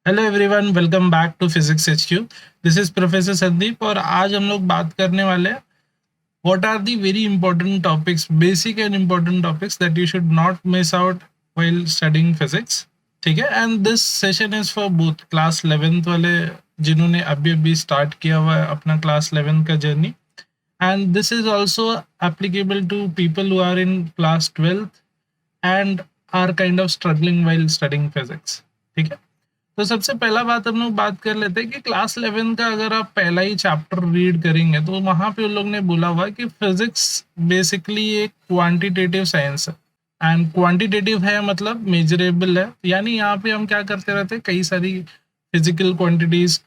Hello everyone, welcome back to physics HQ. This is professor Sandeep और आज हम लोग बात करने वाले हैं what are the very important topics, basic and important topics that you should not miss out while studying physics. ठीक है, and this session is for both class 11th वाले जिन्होंने अभी अभी स्टार्ट किया हुआ है अपना क्लास 11 का journey, and this is also applicable to people who are in class 12th and are kind of struggling while studying physics. ठीक है, तो सबसे पहला बात हम लोग बात कर लेते हैं कि क्लास 11 का अगर आप पहला ही चैप्टर रीड करेंगे तो वहां पे उन लोग ने बोला हुआ है कि फिजिक्स बेसिकली एक क्वांटिटेटिव साइंस है। एंड क्वांटिटेटिव है मतलब मेजरेबल है, यानी यहाँ पे हम क्या करते रहते हैं, कई सारी फिजिकल क्वांटिटीज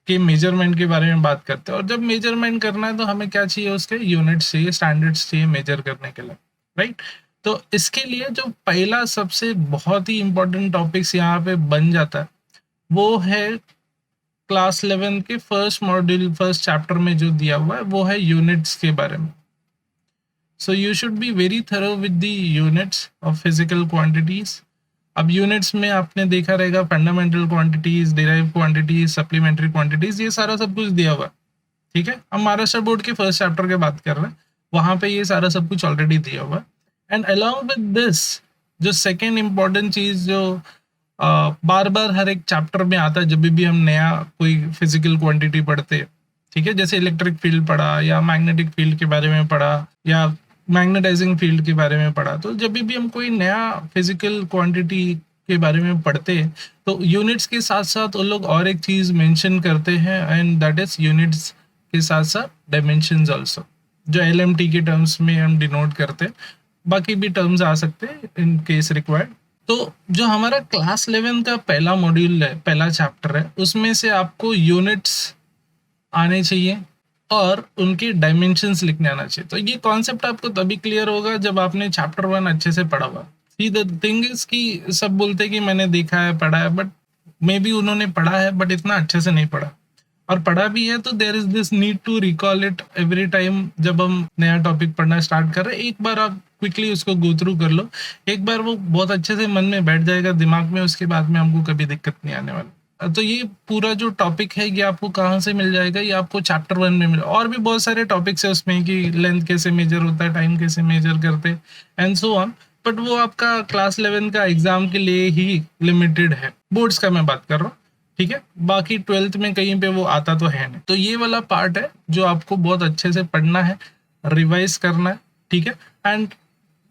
के मेजरमेंट के बारे में बात करते हैं। और जब मेजरमेंट करना है तो हमें क्या चाहिए, उसके यूनिट्स चाहिए, स्टैंडर्ड्स चाहिए मेजर करने के लिए, राइट। तो इसके लिए जो पहला सबसे बहुत ही इंपॉर्टेंट टॉपिक्स यहाँ पे बन जाता है वो है क्लास 11 के फर्स्ट मॉड्यूल फर्स्ट चैप्टर में जो दिया हुआ है वो है यूनिट्स के बारे में। So you should be very thorough with the units of physical quantities. अब यूनिट्स में आपने देखा रहेगा fundamental quantities, derive quantities, supplementary quantities, ये सारा सब कुछ दिया हुआ है। ठीक है, हम महाराष्ट्र बोर्ड के फर्स्ट चैप्टर की बात कर रहे हैं, वहां पे ये सारा सब कुछ ऑलरेडी दिया हुआ है। एंड अलॉन्ग विद दिस जो सेकेंड इंपॉर्टेंट चीज जो बार बार हर एक चैप्टर में आता है जब भी हम नया कोई फिजिकल क्वांटिटी पढ़ते हैं, ठीक है, जैसे इलेक्ट्रिक फील्ड पढ़ा या मैग्नेटिक फील्ड के बारे में पढ़ा या मैग्नेटाइजिंग फील्ड के बारे में पढ़ा, तो जब भी हम कोई नया फिजिकल क्वांटिटी के बारे में पढ़ते हैं तो यूनिट्स के साथ साथ वो लोग और एक चीज मेंशन करते हैं, एंड दैट इज यूनिट्स के साथ साथ डायमेंशंस आल्सो, जो एलएमटी के टर्म्स में हम डिनोट करते हैं। बाकी भी टर्म्स आ सकते हैं इन केस रिक्वायर्ड। तो जो हमारा क्लास 11 का पहला मॉड्यूल है, पहला चैप्टर है, उसमें से आपको यूनिट्स आने चाहिए और उनके डायमेंशंस लिखने आना चाहिए। तो ये कॉन्सेप्ट आपको तभी क्लियर होगा जब आपने चैप्टर 1 अच्छे से पढ़ा हुआ। सी द थिंग इज कि सब बोलते हैं कि मैंने देखा है, पढ़ा है, बट मे बी उन्होंने पढ़ा है बट इतना अच्छे से नहीं पढ़ा, और पढ़ा भी है तो there is this need to recall it every time जब हम नया टॉपिक पढ़ना स्टार्ट कर रहे हैं। एक बार आप क्विकली उसको गो थ्रू कर लो, एक बार वो बहुत अच्छे से मन में बैठ जाएगा दिमाग में, उसके बाद में हमको कभी दिक्कत नहीं आने वाली। तो ये पूरा जो टॉपिक है ये आपको कहाँ से मिल जाएगा, ये आपको चैप्टर 1 में मिल, और भी बहुत सारे टॉपिक्स है उसमें कि लेंथ कैसे मेजर होता है, टाइम कैसे मेजर करते हैं एंड सो ऑन, बट वो आपका क्लास 11 का एग्जाम के लिए ही लिमिटेड है, बोर्ड्स का मैं बात कर रहा हूँ। ठीक है, बाकी 12th में कहीं पे वो आता तो है नहीं। तो ये वाला पार्ट है जो आपको बहुत अच्छे से पढ़ना है, रिवाइज करना है। ठीक है, एंड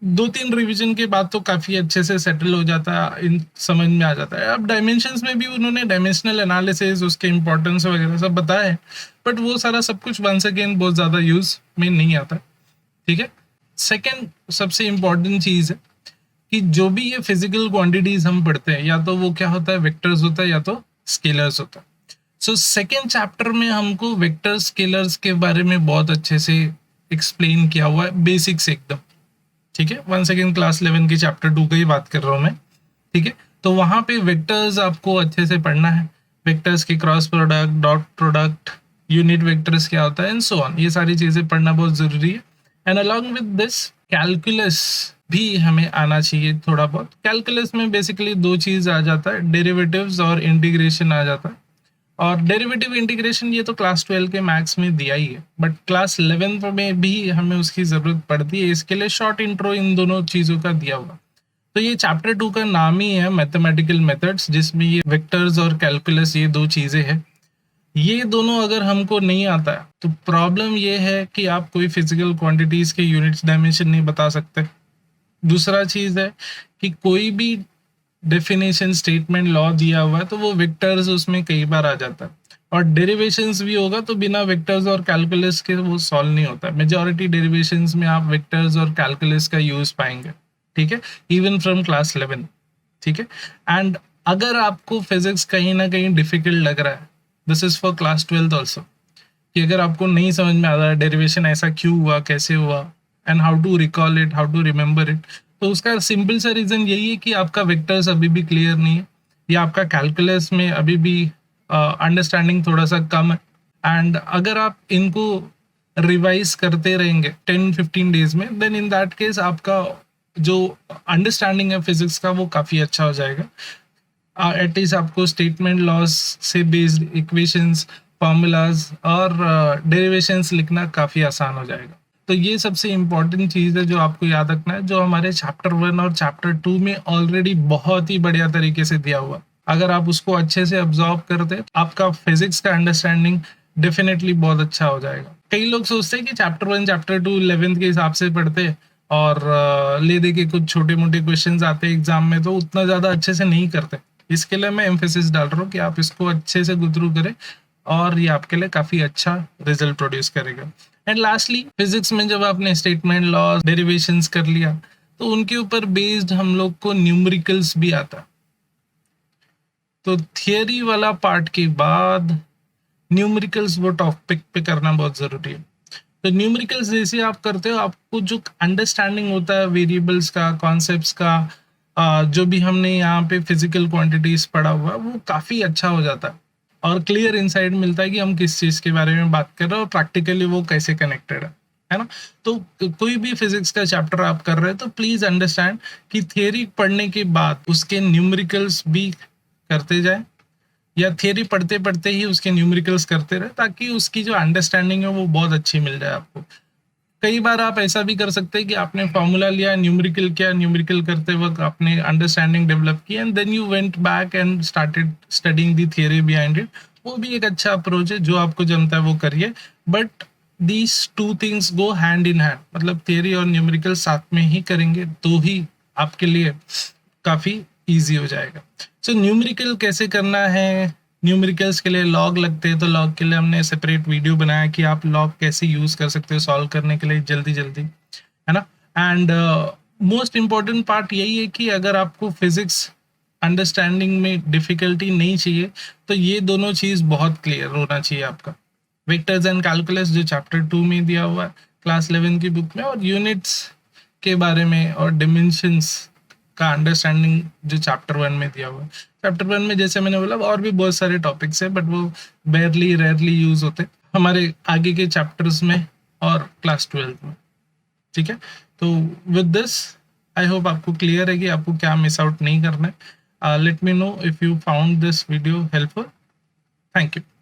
2-3 रिवीजन के बाद तो काफी अच्छे से सेटल हो जाता है, इन समझ में आ जाता है। अब डायमेंशंस में भी उन्होंने डायमेंशनल एनालिसिस, उसके इंपॉर्टेंस वगैरह सब बताया है, बट वो सारा सब कुछ वंस अगेन बहुत ज्यादा यूज में नहीं आता। ठीक है, सेकेंड सबसे इंपॉर्टेंट चीज है कि जो भी ये फिजिकल क्वांटिटीज हम पढ़ते हैं, या तो वो क्या होता है, वेक्टर्स होता है या तो स्केलर्स होता है। सो सेकेंड चैप्टर में हमको वेक्टर स्केलर्स के बारे में बहुत अच्छे से एक्सप्लेन किया हुआ है, बेसिक्स एकदम। ठीक है, वन सेकेंड क्लास 11 के चैप्टर 2 की बात कर रहा हूँ मैं। ठीक है, तो वहां पे वेक्टर्स आपको अच्छे से पढ़ना है, वेक्टर्स के cross product, dot product, unit vectors क्या होता है एंड सो ऑन, ये सारी चीजें पढ़ना बहुत जरूरी है। And along with this calculus भी हमें आना चाहिए थोड़ा बहुत। कैलकुलस में बेसिकली दो चीज आ जाता है, डेरिवेटिव्स और इंटीग्रेशन आ जाता है। और डेरिवेटिव इंटीग्रेशन ये तो क्लास 12 के मैथ्स में दिया ही है, बट क्लास 11 में भी हमें उसकी जरूरत पड़ती है, इसके लिए शॉर्ट इंट्रो इन दोनों चीजों का दिया हुआ। तो ये चैप्टर 2 का नाम ही है मैथमेटिकल मेथड्स, जिसमें ये वेक्टर्स और कैलकुलस ये दो चीजें हैं। ये दोनों अगर हमको नहीं आता है तो प्रॉब्लम ये है कि आप कोई फिजिकल क्वांटिटीज के यूनिट्स डायमेंशन नहीं बता सकते। दूसरा चीज है कि कोई भी डेफिनेशन स्टेटमेंट लॉ दिया हुआ है तो वो वेक्टर्स उसमें कई बार आ जाता है, और डेरिवेशंस भी होगा तो बिना वेक्टर्स और कैलकुलस के वो सॉल्व नहीं होता। मेजॉरिटी डेरिवेशंस में आप वेक्टर्स और कैलकुलस का यूज पाएंगे। ठीक है, इवन फ्रॉम क्लास 11। ठीक है, एंड अगर आपको फिजिक्स कहीं ना कहीं डिफिकल्ट लग रहा है, this is for class 12 also, कि अगर आपको नहीं समझ में आ रहा है डेरिवेशन ऐसा क्यों हुआ, कैसे हुआ, and how to recall it, how to remember it, तो उसका सिंपल सा रीजन यही है कि आपका वेक्टर्स अभी भी क्लियर नहीं है, या आपका कैलकुलस में अभी भी अंडरस्टैंडिंग थोड़ा सा कम है। एंड अगर आप इनको रिवाइज करते रहेंगे 10-15 डेज में, देन इन दैट केस आपका जो अंडरस्टैंडिंग है फिजिक्स का वो काफी अच्छा हो जाएगा। एटलीस्ट आपको स्टेटमेंट लॉस से बेस्ड इक्वेशंस, फॉर्मूलाज और डेरिवेशंस लिखना काफ़ी आसान हो जाएगा। तो ये सबसे इम्पोर्टेंट चीज़ है जो आपको याद रखना है, जो हमारे चैप्टर 1 और चैप्टर 2 में ऑलरेडी बहुत ही बढ़िया तरीके से दिया हुआ। अगर आप उसको अच्छे से ऑब्जर्व करते, आपका फिज़िक्स का अंडरस्टैंडिंग डेफ़िनेटली बहुत अच्छा हो जाएगा। कई लोग सोचते हैं कि चैप्टर 1, चैप्टर 2 11th के हिसाब से पढ़ते और ले दे के कुछ छोटे-मोटे क्वेश्चन्स आते हैं एग्ज़ाम में, तो उतना ज़्यादा अच्छे से नहीं करते। इसके लिए मैं एम्फेसिस डाल रहा हूँ कि आप इसको अच्छे से गो थ्रू करें और ये आपके लिए काफ़ी अच्छा रिज़ल्ट प्रोड्यूस करेगा। एंड लास्टली फिज़िक्स में जब आपने स्टेटमेंट लॉज़, डेरिवेशंस कर लिया, तो उनके ऊपर बेस्ड हम लोग को न्यूमेरिकल्स भी आता है। तो थियरी वाला पार्ट के बाद न्यूमेरिकल्स वो टॉपिक पे करना बहुत ज़रूरी है। तो न्यूमेरिकल्स जैसे आप करते हो, आपको जो अंडरस्टैंडिंग होता है वेरिएबल्स का, कॉन्सेप्ट्स का, जो भी हमने यहाँ पे फिजिकल क्वांटिटीज पढ़ा हुआ है, वो काफ़ी अच्छा हो जाता है और क्लियर इंसाइट मिलता है कि हम किस चीज़ के बारे में बात कर रहे हैं और प्रैक्टिकली वो कैसे कनेक्टेड है ना? तो कोई भी फिजिक्स का चैप्टर आप कर रहे हैं तो प्लीज़ अंडरस्टैंड कि थियरी पढ़ने के बाद उसके न्यूमेरिकल्स भी करते जाएं, या थियरी पढ़ते-पढ़ते ही उसके न्यूमेरिकल्स करते रहे, ताकि उसकी जो अंडरस्टैंडिंग है वो बहुत अच्छी मिल जाए आपको। कई बार आप ऐसा भी कर सकते हैं कि आपने फॉर्मूला लिया, न्यूमेरिकल किया, न्यूमेरिकल करते वक़्त आपने अंडरस्टैंडिंग डेवलप की and then you went back and started studying the theory behind it. वो भी एक अच्छा अप्रोच है, जो आपको जमता है वो करिए। But these 2 things go hand in hand, मतलब थियरी और न्यूमेरिकल साथ में ही करेंगे तो ही आपके लिए काफ़ी ईज़ी हो जाएगा। सो न्यूमेरिकल कैसे करना है, न्यूमेरिकल्स के लिए लॉग लगते हैं, तो लॉग के लिए हमने सेपरेट वीडियो बनाया कि आप लॉग कैसे यूज़ कर सकते हो सॉल्व करने के लिए जल्दी-जल्दी, है ना? एंड मोस्ट इम्पोर्टेंट पार्ट यही है कि अगर आपको फिज़िक्स अंडरस्टैंडिंग में डिफ़िकल्टी नहीं चाहिए, तो ये दोनों चीज़ बहुत क्लियर होना चाहिए आपका। वेक्टर्स एंड कैलकुलस जो चैप्टर 2 में दिया हुआ है, क्लास 11 की बुक में, और यूनिट्स के बारे में और डिमेंशंस का अंडरस्टैंडिंग जो चैप्टर 1 में दिया हुआ है। चैप्टर 1 में जैसे मैंने बोला और भी बहुत सारे टॉपिक्स हैं, बट वो बेयरली रेयरली यूज़ होते हैं हमारे आगे के चैप्टर्स में और क्लास 12 में, ठीक है? तो विद दिस आई होप आपको क्लियर है कि आपको क्या मिस आउट नहीं करना है। Let me know if you found this video helpful. Thank you.